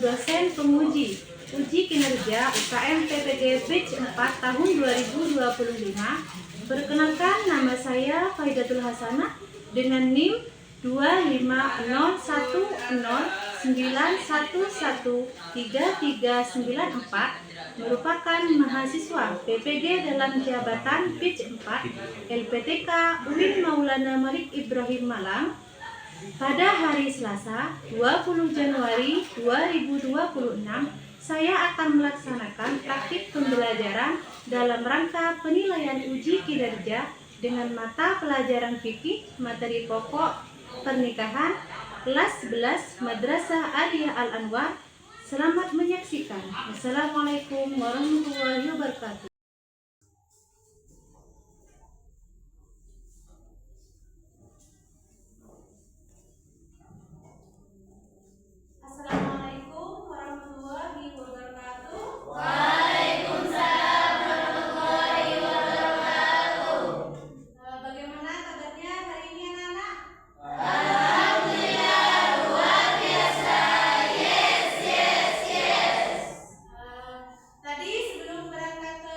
dosen penguji uji kinerja UKM PPG Batch 4 tahun 2025. Perkenalkan, nama saya Faidatul Hasanah dengan NIM 25010911334, merupakan mahasiswa PPG dalam jabatan Batch 4 LPTK UIN Maulana Malik Ibrahim Malang. Pada hari Selasa 20 Januari 2026, saya akan melaksanakan praktik pembelajaran dalam rangka penilaian uji kinerja dengan mata pelajaran fikih materi pokok pernikahan kelas 11 Madrasah Aliyah Al-Anwar. Selamat menyaksikan. Assalamualaikum warahmatullahi wabarakatuh. Assalamualaikum warahmatullahi wabarakatuh. Waalaikumsalam warahmatullahi wabarakatuh. Bagaimana kabarnya hari ini anak-anak? Alhamdulillah luar biasa. Yes. Tadi sebelum berangkat ke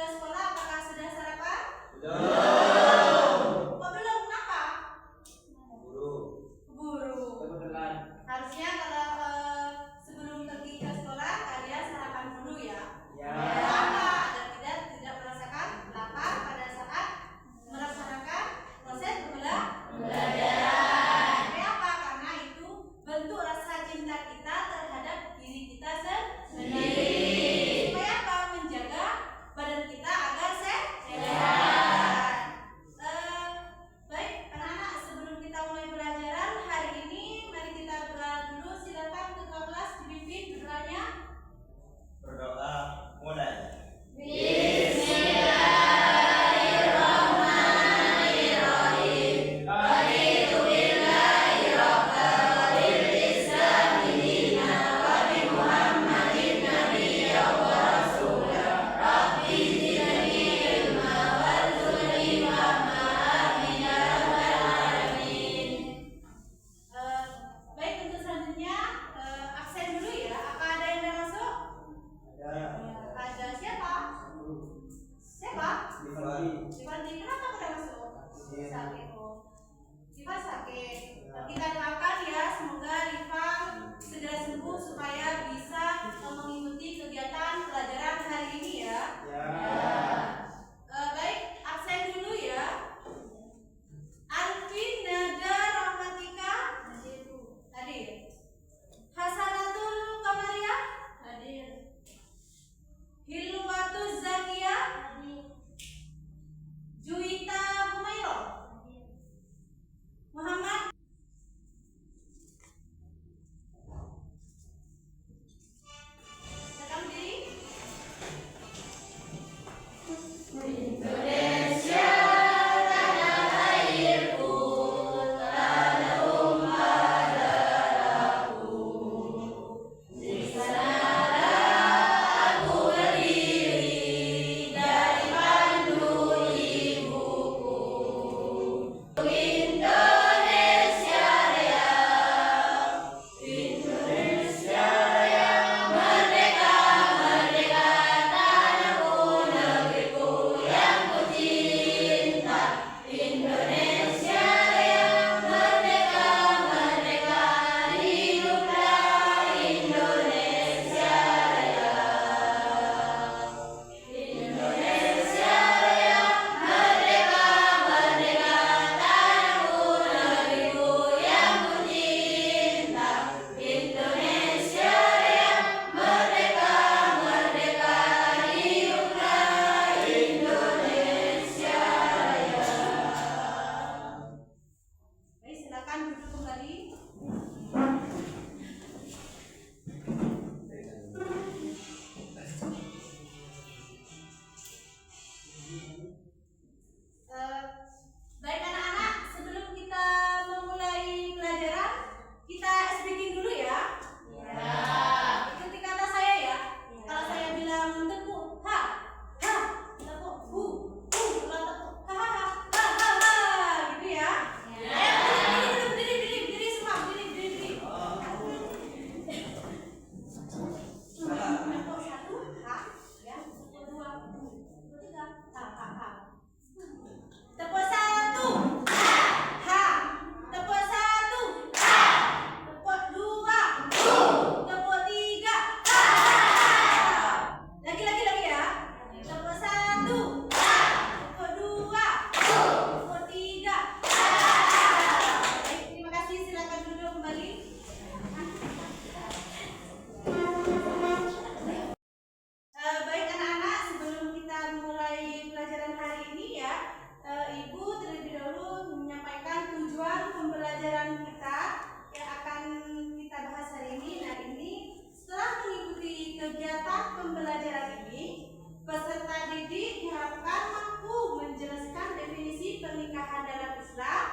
pernikahan dalam Islam.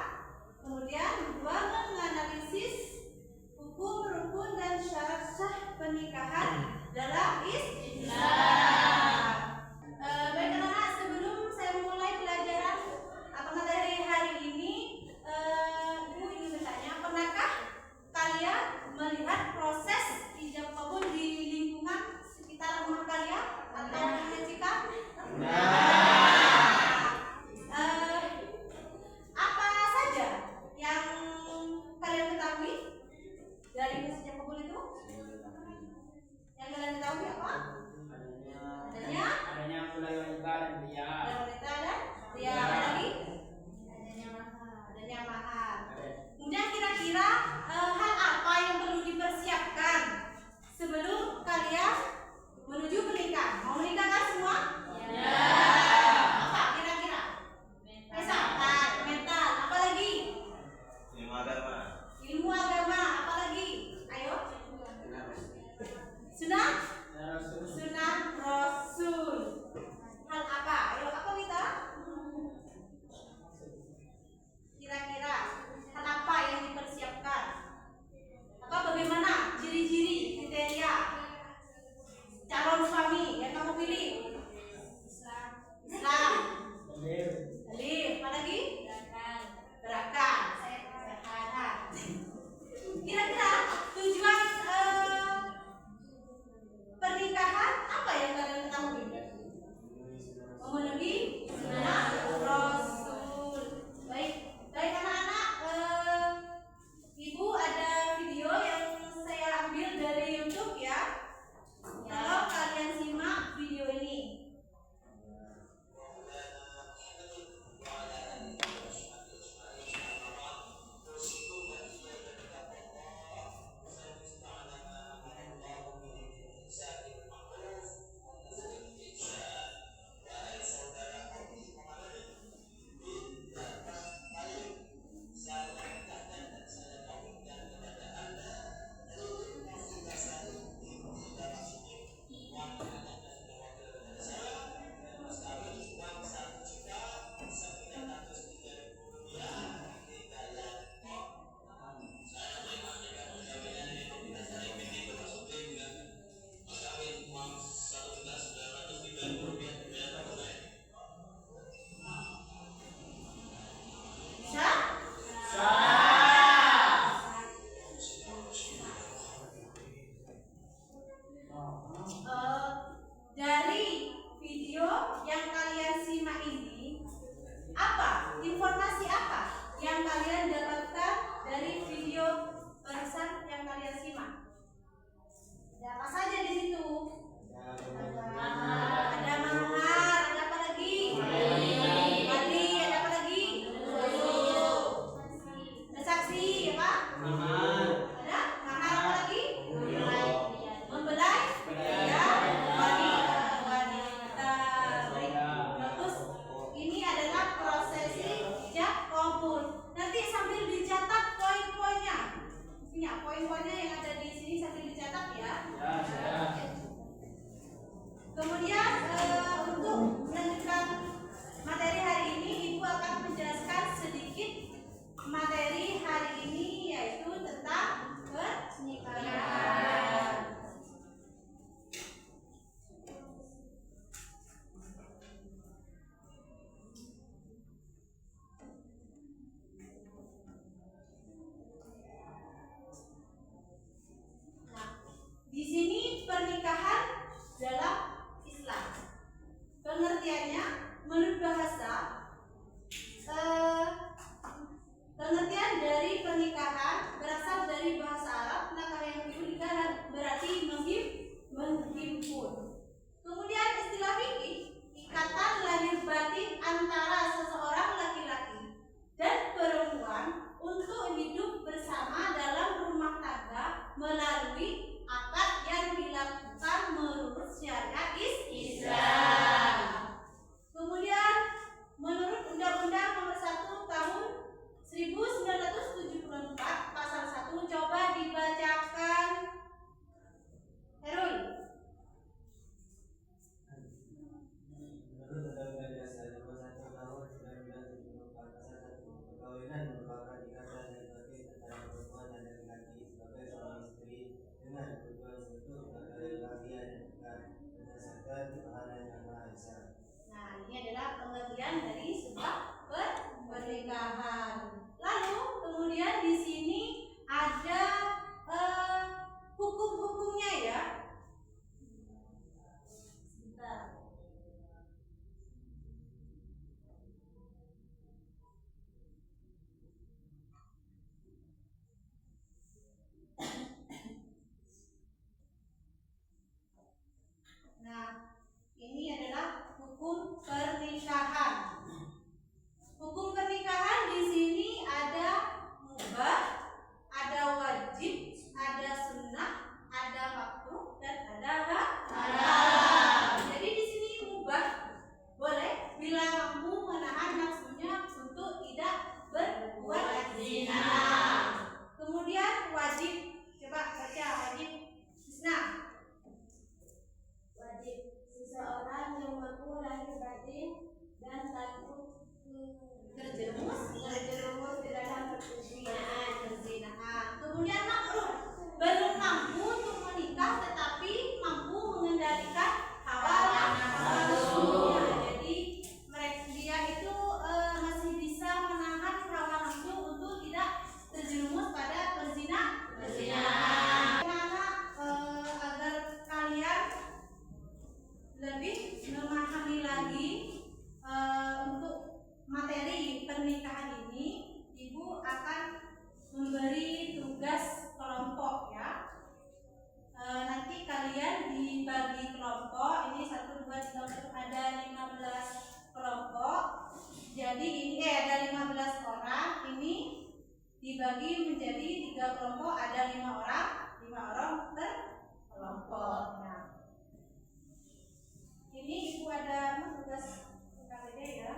Kemudian kedua, menganalisis hukum, rukun dan syarat sah pernikahan dalam Islam. Baik anak-anak, sebelum saya memulai pelajaran atau materi hari ini, Ibu ingin bertanya, pernahkah kalian melihat proses ijab kabul di lingkungan sekitar rumah kalian atau mengecikkan? Apa saja yang kalian ketahui dari proses ijab kabul itu? Yang kalian ketahui apa? Adanya mulai wanita dan pria. Ada wanita dan pria, apa lagi? Adanya mahar. Kemudian kira-kira hal apa yang perlu dipersiapkan sebelum kalian menuju pernikahan? Mau menikah kan semua? Ya. Apa kira-kira? Kesehatan, mental, apa lagi? Ilmu agama. Ilmu agama, apa lagi? Ayo. Sunnah? Sunnah Rasul. Hal apa? Ayo, apa kita? Nah, ini adalah pengertian dari sebuah pernikahan. Lalu kemudian di sini ada hukum-hukumnya ya. Sebentar. Nah, ini adalah hukum pernikahan. Hukum pernikahan di sini ada mubah, ada wajib, ada sunnah, ada makruh, dan ada halal. Jadi di sini mubah boleh bila mampu menahan nafsunya untuk tidak berbuat zina. Kemudian wajib, coba baca wajib. Bismillah. Wajib seseorang yang mampu lahir batin dan takut Terjerumus terjerumus ke dalam perzinahan. Kemudian makruh, belum mampu untuk menikah tetapi mampu mengendalikan hawa nafsunya. Jadi dia itu masih bisa menahan hawa nafsu untuk tidak terjerumus pada perzinahan. Agar kalian lebih memahami lagi untuk materi pernikahan ini, Ibu akan memberi tugas kelompok ya. Nanti kalian dibagi kelompok. Ini 1, 2, 3, 4 ada 15 kelompok. Jadi ini ada 15 orang. Ini dibagi menjadi 3 kelompok, ada 5 orang per kelompok. Nah, ini Ibu ada tugas KPD ya.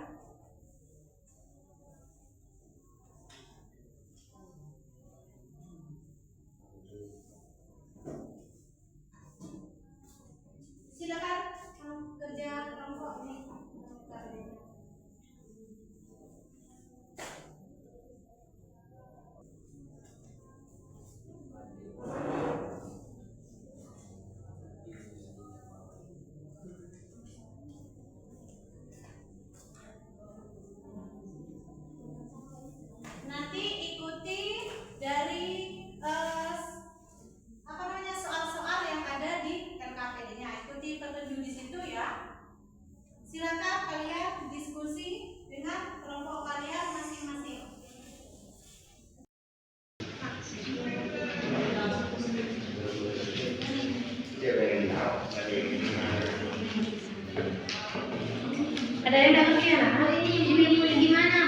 Silakan kerja kelompok ini. Nanti ikuti dari soal-soal yang ada di LKPD-nya. Ikuti petunjuk di situ ya. Silakan kalian diskusi dengan kelompok kalian masing-masing. Ada yang dapat ya? Hari ini gimana?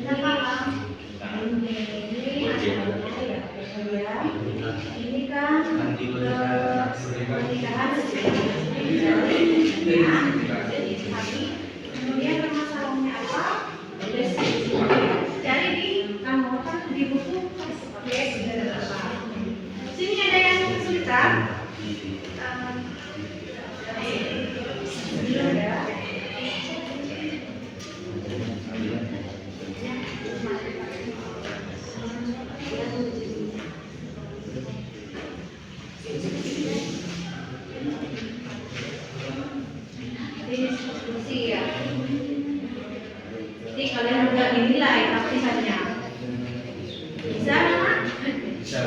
Enggak paham. Ini kan pernikahan kemudian permasalahannya apa? Cari di kamu di buku. Oke, sini ada yang kesulitan. Diskusi ya. Jadi kalian juga dinilai praktikannya. Bisa nggak? Bisa.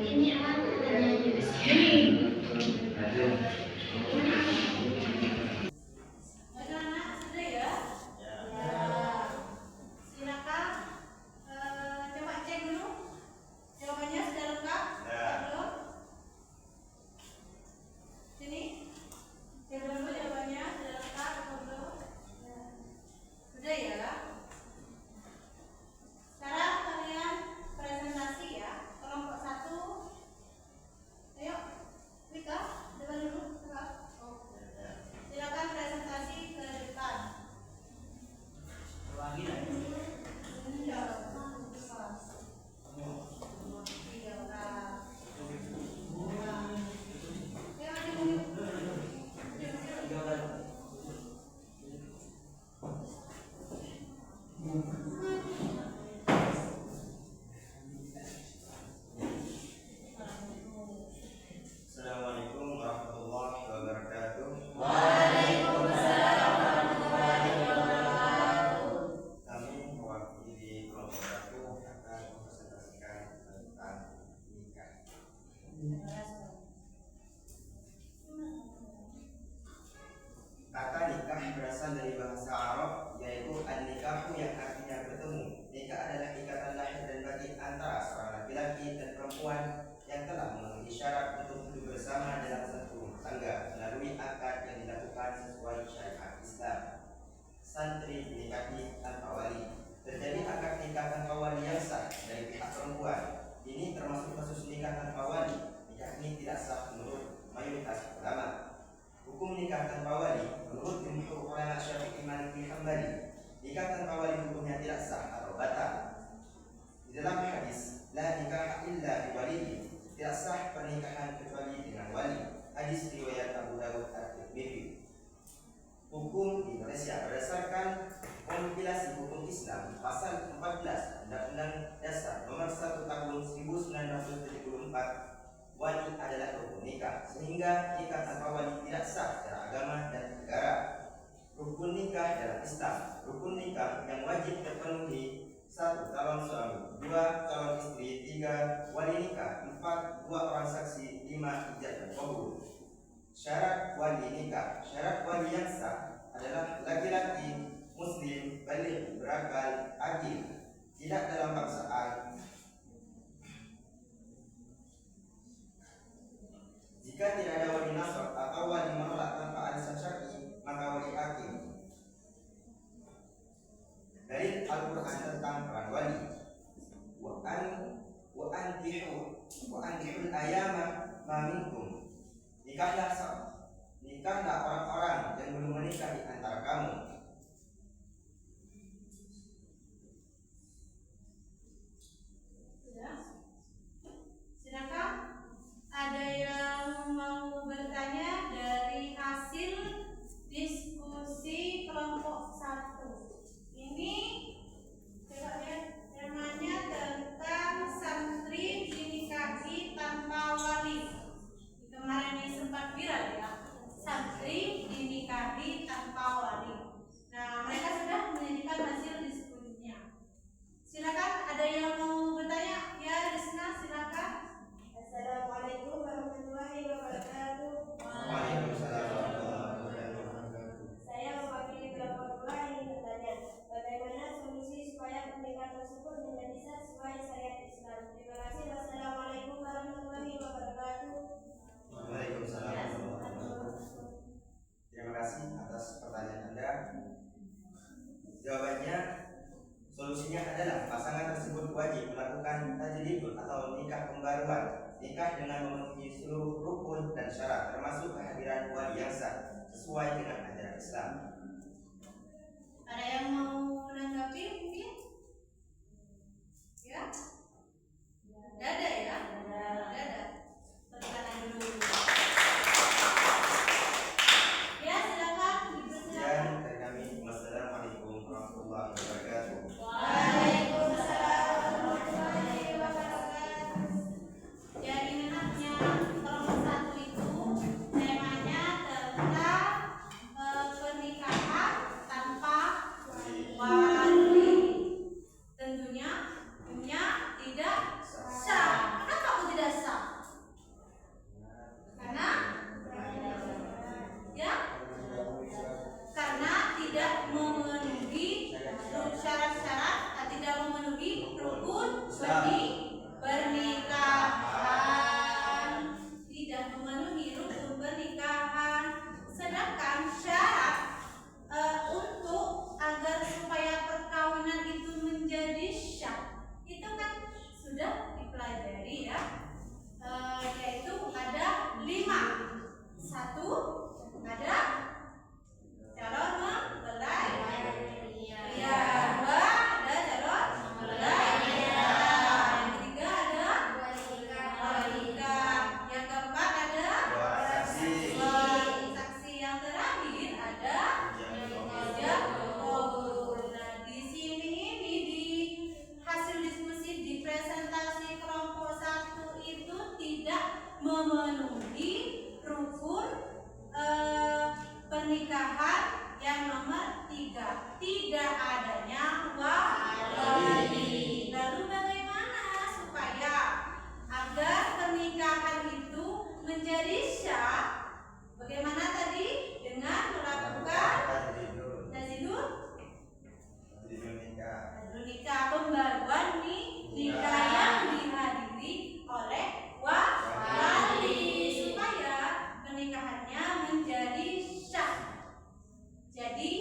Ini apa? Ini. Anak-anak sudah ya? Ya. Silakan coba cek dulu. Jawabannya sudah lengkap? Belum? Sini. Cek dulu jawabannya sudah lengkap atau belum? Sudah ya? Sekarang kalian presentasi ya. Kelompok 1. Ayo, Wika, depan dulu. nikah tanpa wali hukumnya tidak sah atau batal. Di dalam hadis, la nikah illa bi walihi, tidak sah pernikahan kecuali dengan wali. Hadis riwayat Abu Dawud At-Tirmidzi. Hukum di Indonesia berdasarkan kompilasi hukum Islam pasal 14 Undang-Undang Dasar Nomor 1 Tahun 1974, wali adalah rukun nikah, sehingga nikah tanpa wali tidak sah secara agama dan negara. Rukun nikah dalam Islam, rukun nikah yang wajib terpenuhi: 1. Calon suami, 2. Calon istri, 3. Wali nikah, 4. 2 orang saksi, 5. Ijab dan qabul. Syarat wali nikah, syarat wali yang sah adalah laki-laki muslim, baligh, berakal, adil, tidak dalam paksaan. Jika tidak ada wali nasab atau wali menolak tanpa alasan syar'i, maka wali hakim. Dari Al-Quran tentang peran wali, wa ankihul ayama ma minkum, nikahlah orang-orang yang belum menikah di antara kamu. Silakan, ada yang mau bertanya dari hasil diskusi kelompok 1. Ini coba lihat temanya tentang santri dinikahi tanpa wali. Kemarin ini sempat viral ya, santri dinikahi tanpa wali. Nah, mereka sudah menyajikan hasil diskusinya. Silakan, ada yang mau bertanya? Ya, Rizna, silakan. Assalamualaikum warahmatullahi wabarakatuh. Waalaikumsalam warahmatullahi wabarakatuh. Saya mewakili kelompok 2 ingin bertanya, bagaimana solusi supaya pernikahan tersebut menjadi sah sesuai syariat Islam? Terima kasih. Wassalamualaikum warahmatullahi wabarakatuh. Waalaikumsalam warahmatullahi wabarakatuh. Terima kasih atas pertanyaan Anda. Jawabannya, solusinya adalah pasangan tersebut wajib melakukan tajdidul atau nikah pembaruan, nikah dengan memenuhi seluruh rukun dan syarat, termasuk kehadiran wali yang sah sesuai dengan ajaran Islam. Ada yang mau menanggapi mungkin? Ya? Dada ya? Dada. Tepuk dulu. Ya, silakan. Sekian dari kami. Wassalamualaikum warahmatullahi wabarakatuh. Waalaikumsalam warahmatullahi wabarakatuh. Jadi menariknya kelompok 1 itu temanya tentang pernikahan tanpa wali. Tentunya tidak sah. Kenapa aku tidak sah? Karena tidak memenuhi syarat-syarat, tidak memenuhi rukun pernikahan, tidak memenuhi rukun pernikahan. Sedangkan syarat untuk agar supaya perkawinan itu menjadi syah itu kan sudah dipelajari ya, yaitu ada 5. 1, ada calon mempelai pria. 2, ada calon mempelai pria. Yang ketiga ada wali nikah. Yang keempat ada saksi. Yang terakhir ada ijab qabul. Nah, di sini ini di hasil diskusi di presentasi kelompok 1 itu tidak memenuhi rukun pernikahan yang nomor 3, tidak adanya wali. Lalu bagaimana supaya agar pernikahan itu menjadi syah? Bagaimana tadi? Dengan melakukan tajdidul nikah, pembaruan nikah yang dihadiri oleh wali supaya pernikahannya menjadi syah. Jadi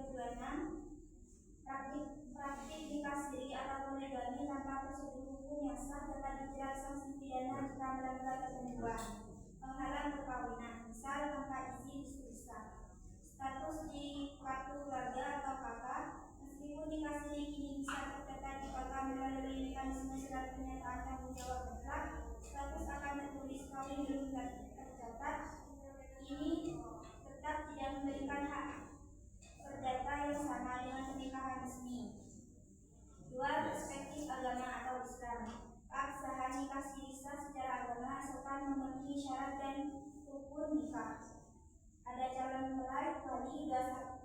bulanan, praktik nikah siri atau poligami tanpa prosedur hukum yang sah dapat dijerat sanksi pidana jika melanggar ketentuan. Penghalang perkawinan, misal tanpa izin istri sah. Status di kartu keluarga atau kakak, meskipun nikah siri kini bisa tercatat di kakak melalui mekanisme surat pernyataan tanggung jawab mutlak, status akan tertulis kawin belum tercatat. Ini tetap tidak memberikan hak perdata yang sama dengan pernikahan resmi. 2. Perspektif agama atau Islam. Sah nikah siri sah secara agama asalkan memenuhi syarat dan rukun nikah. Ada calon mempelai, wali,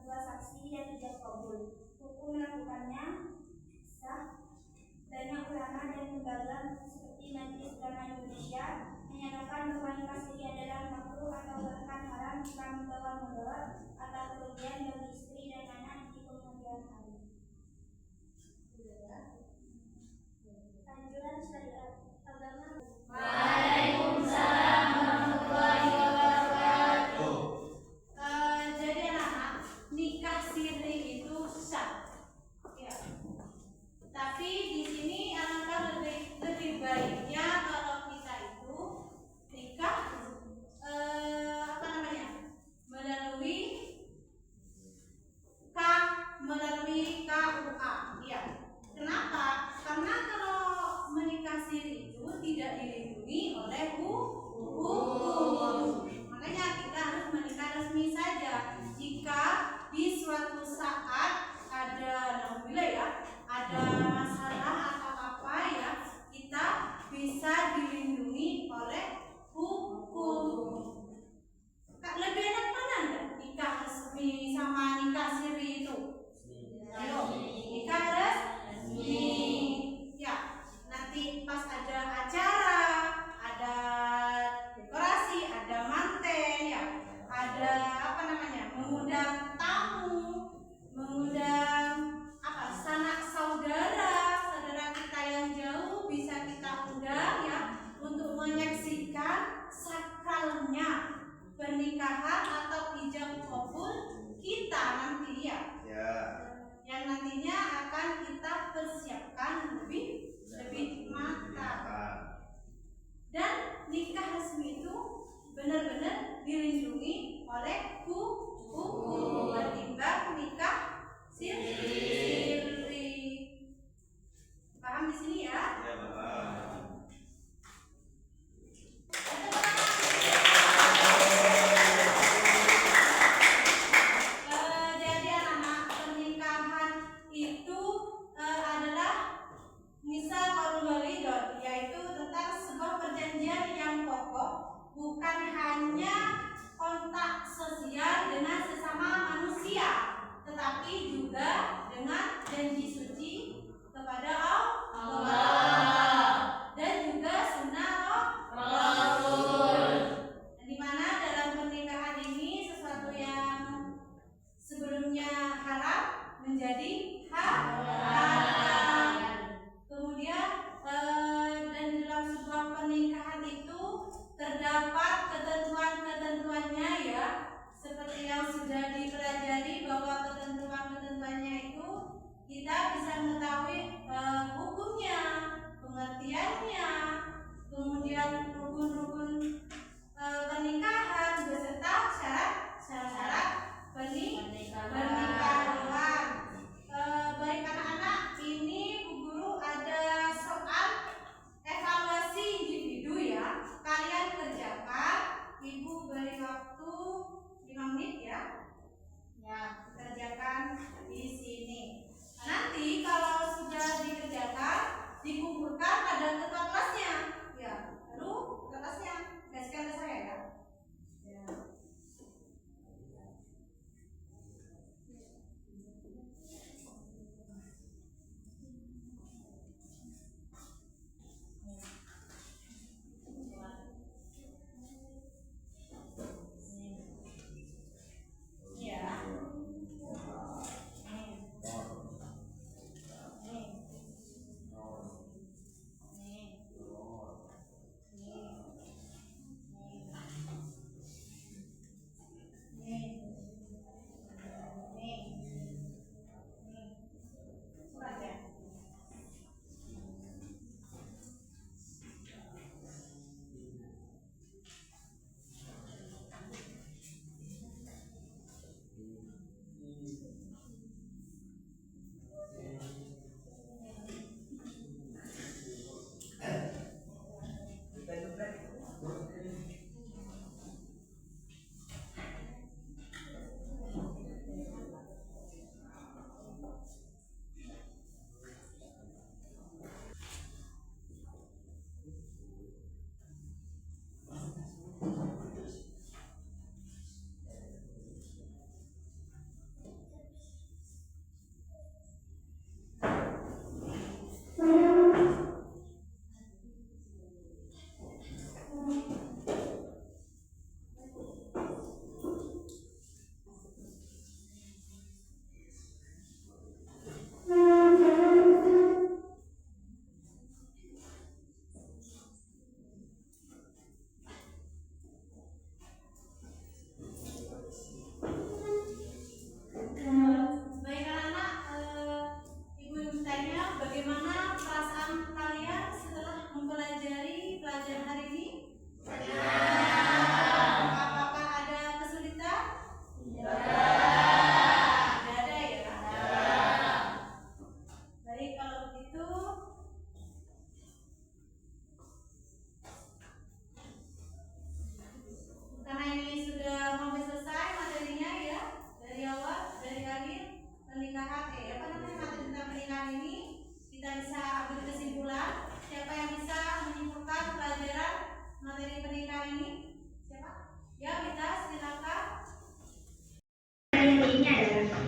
dua saksi dan ijab kabul. Hukum melakukannya sah. Banyak ulama dan lembaga seperti Majelis Ulama Indonesia menyatakan bahwa nikah siri adalah makruh atau bahkan haram jika membawa mudarat atau kerugian bagi istri dan anak di kemudian hari. Anjuran syariat agama. Waalaikumsalam warahmatullahi wabarakatuh. Jadi anak-anak, nikah siri itu sah. Ya. Tapi di sini alangkah lebih baiknya kalau kita itu nikah melalui KUA. Ya. Kenapa? Karena kalau menikah siri itu tidak dilindungi oleh hukum. Makanya kita harus menikah resmi saja. Jika di suatu saat ada ada masalah atau apa ya, kita bisa dilindungi oleh hukum. Lebih enak mana enggak? Nikah resmi sama nikah siri itu? Ayo, nikah resmi. Ya, nanti pas ada acara, ada dekorasi, ada manten ya, ada mengundang tamu, mengundang sanak saudara kita yang jauh bisa kita undang ya untuk menyaksikan sakralnya pernikahan atau ijab kabul kita nanti ya. Yang nantinya akan kita persiapkan lebih matang. Dan nikah resmi itu benar-benar dilindungi oleh hukum ketimbang nikah siri. Paham di sini ya? Ya, paham. Jadi anak-anak, pernikahan itu adalah misal qaulun walidun, yaitu tentang sebuah perjanjian yang kokoh, bukan hanya kontak sosial dengan sesama manusia, tetapi juga dengan janji suci kepada Allah dan juga sunnah Rasul. Di mana dalam pernikahan ini sesuatu yang sebelumnya haram menjadi halal. Kemudian dan dalam sebuah pernikahan itu terdapat ketentuan-ketentuannya ya, seperti yang sudah dipelajari bahwa ketentuan-ketentuannya itu kita bisa mengetahui hukumnya, pengertiannya, kemudian rukun-rukun pernikahan beserta syarat-syarat pernikahan. Baik anak-anak, ini Bu Guru ada soal evaluasi individu ya. Kalian kerjakan, Ibu beri waktu 5 menit ya. Ya, kerjakan di sini. Nanti kalau sudah dikerjakan, dikumpulkan pada ketua kelasnya. Ya, lalu ketua kelasnya kasih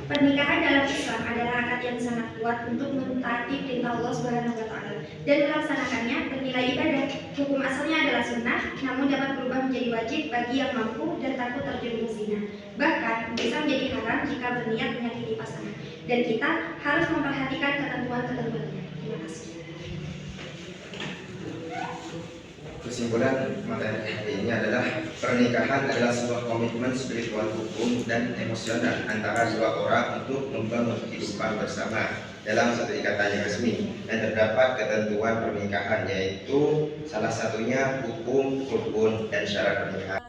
Pernikahan dalam Islam adalah akad yang sangat kuat untuk mentaati perintah Allah Subhanahu wa taala dan melaksanakannya bernilai ibadah. Hukum asalnya adalah sunnah, namun dapat berubah menjadi wajib bagi yang mampu dan takut terjerumus zina. Bahkan bisa menjadi haram jika berniat menyakiti pasangan. Dan kita harus memperhatikan ketentuan-ketentuannya. Terima kasih. Kesimpulan materi hari ini adalah pernikahan adalah sebuah komitmen spiritual, hukum, dan emosional antara dua orang untuk membangun kehidupan bersama dalam satu ikatan yang resmi, dan terdapat ketentuan pernikahan yaitu salah satunya hukum, rukun, dan syarat pernikahan.